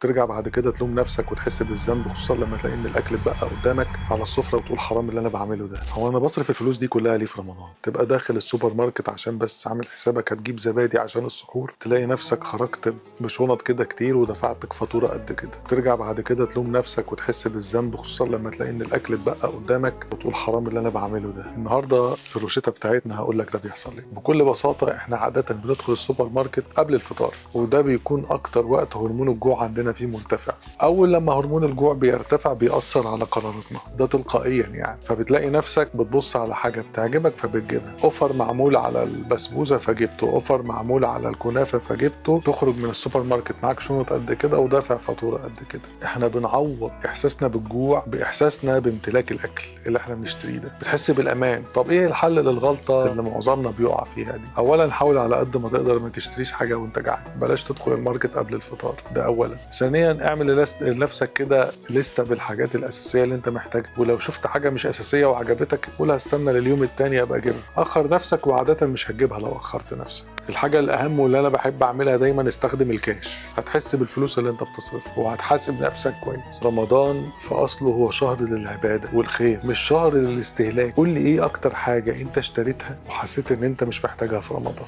ترجع بعد كده تلوم نفسك وتحس بالذنب، خصوصا لما تلاقي ان الاكل اتبقى قدامك على السفره وتقول حرام اللي انا بعمله ده. هو انا بصرف الفلوس دي كلها ليه في رمضان؟ تبقى داخل السوبر ماركت عشان بس عامل حسابك هتجيب زبادي عشان السحور، تلاقي نفسك خرجت بشنط كده كتير ودفعتك فاتوره قد كده. ترجع بعد كده تلوم نفسك وتحس بالذنب، خصوصا لما تلاقي ان الاكل اتبقى قدامك وتقول حرام اللي انا بعمله ده. النهارده في الروشته بتاعتنا هقول لك ده بيحصل ليه. بكل بساطه احنا عاده بندخل السوبر ماركت قبل الفطار، وده بيكون اكتر وقت هرمون الجوع عندنا فيه مرتفع. اول لما هرمون الجوع بيرتفع بيأثر على قراراتنا ده تلقائيا يعني، فبتلاقي نفسك بتبص على حاجه بتعجبك فبتجيبها. اوفر معمول على البسبوسه فجبته، اوفر معمول على الكنافه فجبته، تخرج من السوبر ماركت معاك شنط قد كده ودافع فاتوره قد كده. احنا بنعوض احساسنا بالجوع باحساسنا بامتلاك الاكل اللي احنا بنشتريه ده، بتحس بالامان. طب ايه الحل للغلطه اللي معظمنا بيقع فيها دي؟ اولا حاول على قد ما تقدر ما تشتريش حاجه وانت جعان، بلاش تدخل الماركت قبل الفطار، ده اولا. ثانيا اعمل لنفسك كده لستة بالحاجات الاساسيه اللي انت محتاجها، ولو شفت حاجه مش اساسيه وعجبتك قول هستنى لليوم التاني ابقى اجيبها. اخر نفسك وعاده مش هتجيبها لو اخرت نفسك. الحاجه الاهم واللي انا بحب اعملها دايما استخدم الكاش، هتحس بالفلوس اللي انت بتصرفها وهتحاسب نفسك كويس. رمضان في اصله هو شهر للعباده والخير مش شهر للاستهلاك. قول لي ايه اكتر حاجه انت اشتريتها وحسيت ان انت مش محتاجها في رمضان؟